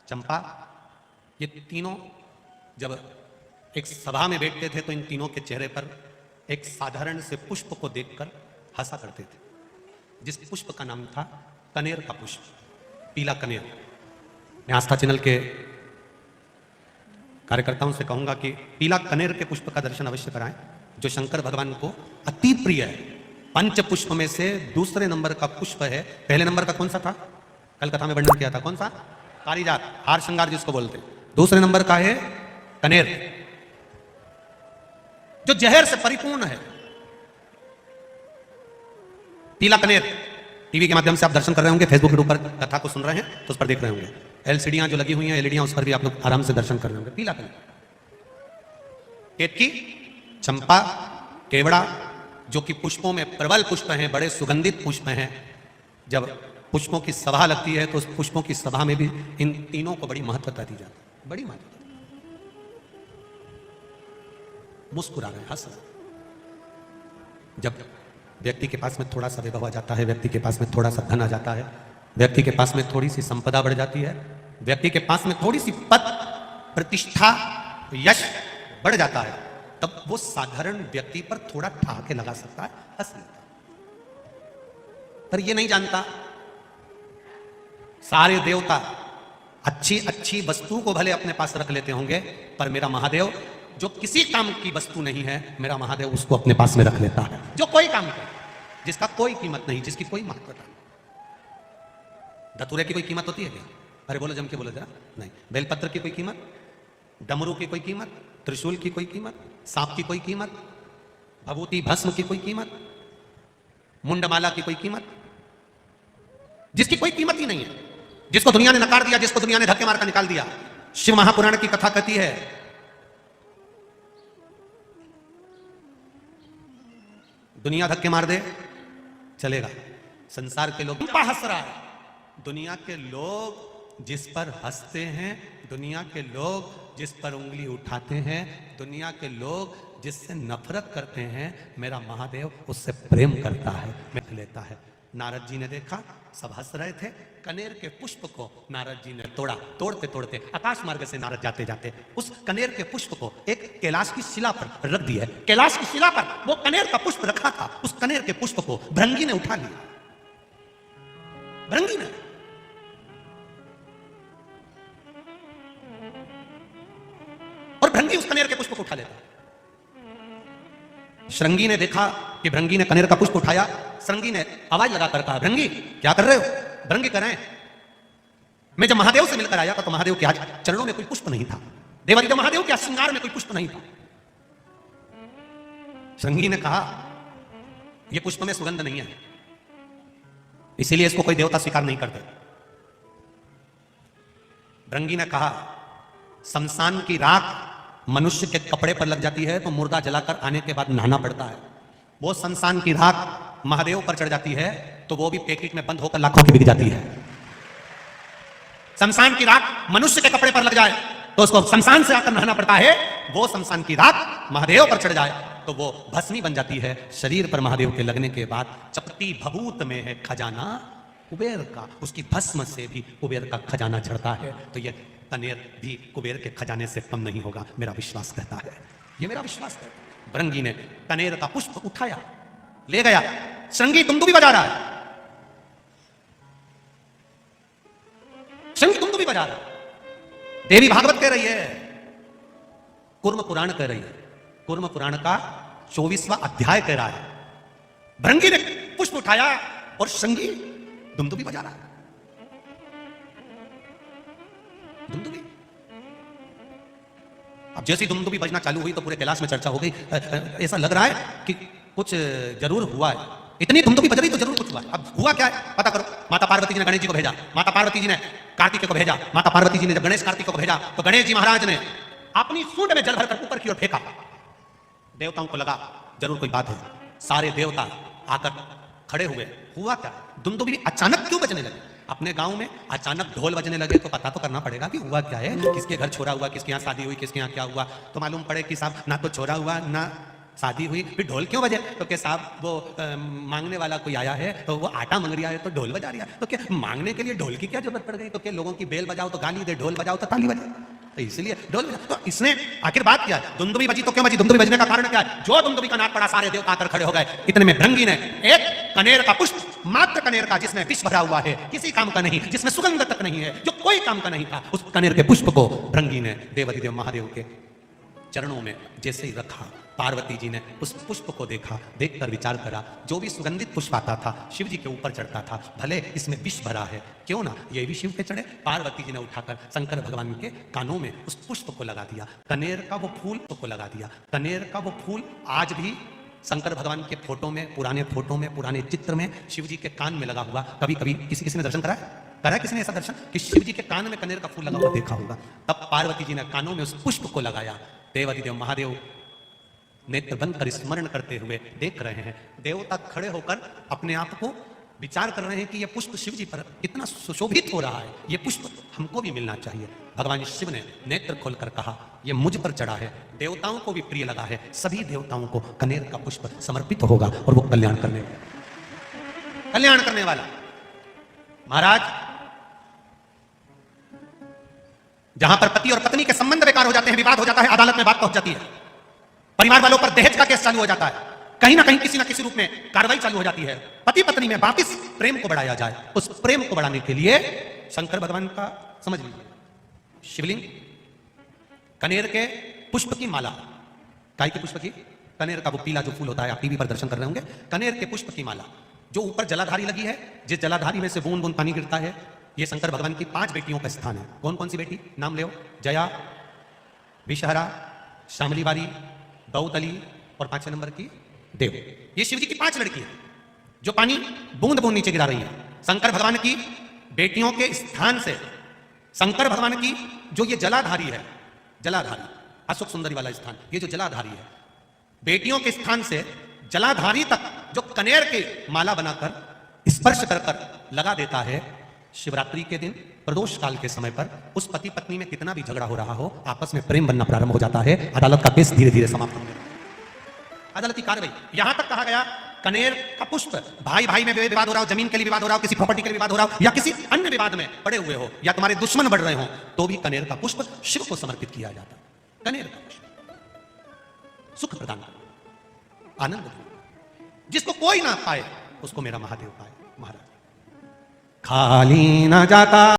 चंपा, ये तीनों जब एक सभा में बैठते थे तो इन तीनों के चेहरे पर एक साधारण से पुष्प को देखकर हंसा करते थे, जिस पुष्प का नाम था कनेर का पुष्प, पीला कनेर। मैं आस्था चैनल के कार्यकर्ताओं से कहूंगा कि पीला कनेर के पुष्प का दर्शन अवश्य कराएं, जो शंकर भगवान को अति प्रिय है। पंच पुष्प में से दूसरे नंबर का पुष्प है। पहले नंबर का कौन सा था? कल कथा में वर्णन किया था, कौन सा? पारिजात, हार श्रृंगार जिसको बोलते। दूसरे नंबर का है कनेर, जो जहर से परिपूर्ण है। पीला कनेर, टीवी के माध्यम से आप दर्शन कर रहे होंगे, फेसबुक के ऊपर कथा को सुन रहे हैं तो उस पर देख रहे होंगे। एलसीडियां जो लगी हुई हैं, एलईडियां, उस पर भी आप लोग आराम से दर्शन कर रहे होंगे। पीला कनेर, केतकी, चंपा, केवड़ा, जो कि पुष्पों में प्रबल पुष्प हैं, बड़े सुगंधित पुष्प हैं। जब पुष्पों की सभा लगती है तो उस पुष्पों की सभा में भी इन तीनों को बड़ी महत्वता दी जाती है, बड़ी महत्वता। मुस्कुरा रहे, हंस रहे। जब व्यक्ति के पास में थोड़ा सा वैभव आ जाता है, व्यक्ति के पास में थोड़ा सा धन आ जाता है, व्यक्ति के पास में थोड़ी सी संपदा बढ़ जाती है, व्यक्ति के पास में थोड़ी सी पद, प्रतिष्ठा, यश बढ़ जाता है, तब वो साधारण व्यक्ति पर थोड़ा ठहाके लगा सकता है, हंस लेता है। पर ये नहीं जानता, सारे देवता अच्छी अच्छी वस्तु को भले अपने पास रख लेते होंगे, पर मेरा महादेव जो किसी काम की वस्तु नहीं है, मेरा महादेव उसको अपने पास में रख लेता है। जो कोई काम करे, जिसका कोई कीमत नहीं, जिसकी कोई महत्वता नहीं। धतूरे की कोई कीमत होती है क्या? अरे बोलो, जम के बोलो जरा। नहीं। बेलपत्र की कोई कीमत, डमरू की कोई कीमत, त्रिशूल की कोई कीमत, सांप की कोई कीमत, भभूति भस्म की कोई कीमत, मुंडमाला की कोई कीमत, जिसकी कोई कीमत ही नहीं है, जिसको दुनिया ने नकार दिया, जिसको दुनिया ने धक्के मारकर निकाल दिया। शिव महापुराण की कथा कहती है, दुनिया धक्के मार दे चलेगा, संसार के लोग हंस रहा है। दुनिया के लोग जिस पर हंसते हैं, दुनिया के लोग जिस पर उंगली उठाते हैं, दुनिया के लोग जिससे नफरत करते हैं, मेरा महादेव उससे प्रेम करता है, मिल लेता है। नारद जी ने देखा, सब हंस रहे थे। कनेर के पुष्प को नारद जी ने तोड़ा। तोड़ते तोड़ते आकाश मार्ग से नारद जाते जाते उस कनेर के पुष्प को एक कैलाश की शिला पर रख दिया। कैलाश की शिला पर वो कनेर का पुष्प रखा था, उस कनेर के पुष्प को भृंगी ने उठा लिया। भृंगी ने, और भृंगी उस कनेर के पुष्प को उठा लेता। श्रृंगी ने देखा कि भृंगी ने कनेर का पुष्प उठाया। श्रृंगी ने आवाज लगाकर कहा, भृंगी क्या कर रहे हो? भृंगी कह रहे हैं, मैं जब महादेव से मिलकर आया था तो महादेव के आज चरणों में कोई पुष्प नहीं था, देवादिदेव महादेव के श्रृंगार में कोई पुष्प नहीं था। श्रृंगी ने कहा, यह पुष्प में सुगंध नहीं है, इसीलिए इसको कोई देवता स्वीकार नहीं करते। भृंगी ने कहा, शमशान की राख मनुष्य के कपड़े पर लग जाती है तो मुर्दा जलाकर आने के बाद नहाना पड़ता है। वो शमशान की राख महादेव पर चढ़ जाती है तो वो भी पैकेट में बंद होकर लाखों की बिक जाती है। शमशान की राख मनुष्य के कपड़े पर लग जाए तो उसको शमशान से आकर नहाना पड़ता है। वो शमशान की राख महादेव पर चढ़ जाए तो वो भस्मी बन जाती है। शरीर पर महादेव के लगने के बाद चपटी भभूत में है खजाना कुबेर का, उसकी भस्म से भी कुबेर का खजाना झड़ता है। तो ये कनेर भी कुबेर के खजाने से कम नहीं होगा, मेरा विश्वास कहता है, ये मेरा विश्वास है। भृंगी ने कनेर का पुष्प उठाया, ले गया। श्रृंगी तुमदुबी बजा रहा है, श्रृंगी तुमदुबी बजा रहा है। देवी भागवत कह रही है, कूर्म पुराण कह रही है, कूर्म पुराण का 24वां अध्याय कह रहा है। भृंगी ने पुष्प उठाया और श्रृंगी दुमदुबी बजा रहा है। दुमदुबी, अब जैसी दुमदुबी बजना चालू हुई तो पूरे कैलाश में चर्चा हो गई। ऐसा लग रहा है कि कुछ जरूर हुआ है, इतनी दुमदुबी बज रही तो जरूर कुछ हुआ। अब हुआ क्या है पता करो। माता पार्वती जी ने गणेश जी को भेजा, माता पार्वती जी ने कार्तिक को भेजा, माता पार्वती जी ने जब गणेश कार्तिक को भेजा तो गणेश जी महाराज ने अपनी सूंड में जल भरकर ऊपर की ओर फेंका। देवताओं को लगा जरूर कोई बात है, सारे देवता आकर खड़े हुए। हुआ क्या? दुमदुबी अचानक क्यों बजने लगे? अपने गांव में अचानक ढोल बजने लगे तो पता तो करना पड़ेगा कि हुआ क्या है, किसके घर छोरा हुआ, किसके यहाँ शादी हुई, किसके यहाँ क्या हुआ। तो मालूम पड़े कि साहब ना तो छोरा हुआ ना शादी हुई फिर ढोल क्यों बजे? तो क्या साहब वो मांगने वाला कोई आया है तो वो आटा मांग रहा है तो ढोल बजा रहा है। तो क्या मांगने के लिए ढोल की क्या जरूरत पड़ गई? तो क्या लोगों की बेल बजाओ तो गाली दे, ढोल बजाओ तो ताली बजे, तो इसलिए ढोल बजा। तो इसने आखिर बात क्या है? दुमदुमी बजी तो क्यों बजी? दुमदुमी बजने का कारण क्या है? जो दुमदुमी का नाद पड़ा सारे देवता आकर खड़े हो गए। इतने में भृंगी ने एक कनेर का पुष्प, मात्र कनेर का, जिसमें विष भरा हुआ है, किसी काम का नहीं, जिसमें सुगंध तक नहीं है, जो कोई काम का नहीं था, उस कनेर के पुष्प को भृंगी ने देवाधिदेव महादेव के चरणों में जैसे ही रखा, पार्वती जी ने उस पुष्प को देखा, देखकर विचार करा, जो भी सुगंधित पुष्प आता था शिव जी के ऊपर चढ़ता था, भले इसमें विष भरा है, क्यों ना ये भी शिव पे चढ़े। पार्वती जी ने उठाकर शंकर भगवान के कानों में उस पुष्प को लगा दिया, कनेर का वो फूल को लगा दिया। कनेर का वो फूल आज भी शंकर भगवान के फोटो में, पुराने फोटो में, पुराने चित्र में शिव जी के कान में लगा हुआ। कभी कभी किसी ने दर्शन करा किसी ने ऐसा दर्शन कि शिव जी के कान में कनेर का फूल लगा हुआ देखा होगा। तब पार्वती जी ने कानों में उस पुष्प को लगाया। देवाधिदेव महादेव नेत्र बंद कर स्मरण करते हुए देख रहे हैं। देवता खड़े होकर अपने आप को विचार कर रहे हैं कि यह पुष्प शिव जी पर कितना सुशोभित हो रहा है, यह पुष्प हमको भी मिलना चाहिए। भगवान शिव ने नेत्र खोलकर कहा, यह मुझ पर चढ़ा है, देवताओं को भी प्रिय लगा है, सभी देवताओं को कनेर का पुष्प समर्पित होगा और वो कल्याण करने वाला। महाराज, जहां पर पति और पत्नी के संबंध बेकार हो जाते हैं, विवाद हो जाता है, अदालत में बात पहुंच जाती है, परिवार वालों पर दहेज का केस चालू हो जाता है, कहीं ना कहीं किसी ना किसी रूप में कार्रवाई चालू हो जाती है, पति पत्नी में वापिस प्रेम को बढ़ाया जाए। उस प्रेम को बढ़ाने के लिए शंकर भगवान का, समझ लीजिए, शिवलिंग, कनेर के पुष्प की माला, काय के पुष्प की? कनेर का वो पीला जो फूल होता है, आप टीवी पर दर्शन कर रहे होंगे, कनेर के पुष्प की माला, जो ऊपर जलाधारी लगी है, जिस जलाधारी में से बूंद बूंद पानी गिरता है, ये शंकर भगवान की 5 बेटियों का स्थान है। कौन कौन सी बेटी? नाम ले, जया, विषहरा, शामलीवारी, दौतली और 5वें नंबर की देव। ये शिव जी की 5 लड़की है जो पानी बूंद बूंद नीचे गिरा रही है। शंकर भगवान की बेटियों के स्थान से, शंकर भगवान की जो ये जलाधारी है, जलाधारी अशोक सुंदरी वाला स्थान, ये जो जलाधारी है, बेटियों के स्थान से जलाधारी तक जो कनेर के माला बनाकर स्पर्श कर कर लगा देता है, शिवरात्रि के दिन प्रदोष काल के समय पर उस पति पत्नी में कितना भी झगड़ा हो रहा हो, आपस में प्रेम बनना प्रारंभ हो जाता है। अदालत का केस धीरे धीरे समाप्त होने लगता है। अदालती कार्रवाई, यहां तक कहा गया कनेर का पुष्प, भाई भाई में विवाद हो रहा हो, जमीन के लिए विवाद हो रहा हो, किसी प्रॉपर्टी के लिए विवाद हो रहा हो, या किसी अन्य विवाद में पड़े हुए हो, या तुम्हारे दुश्मन बढ़ रहे हो, तो भी कनेर का पुष्प शिव को समर्पित किया जाता है। कनेर का पुष्प सुख प्रदान, आनंद, जिसको कोई ना पाए उसको मेरा महादेव पाए। महाराज, खाली ना जाता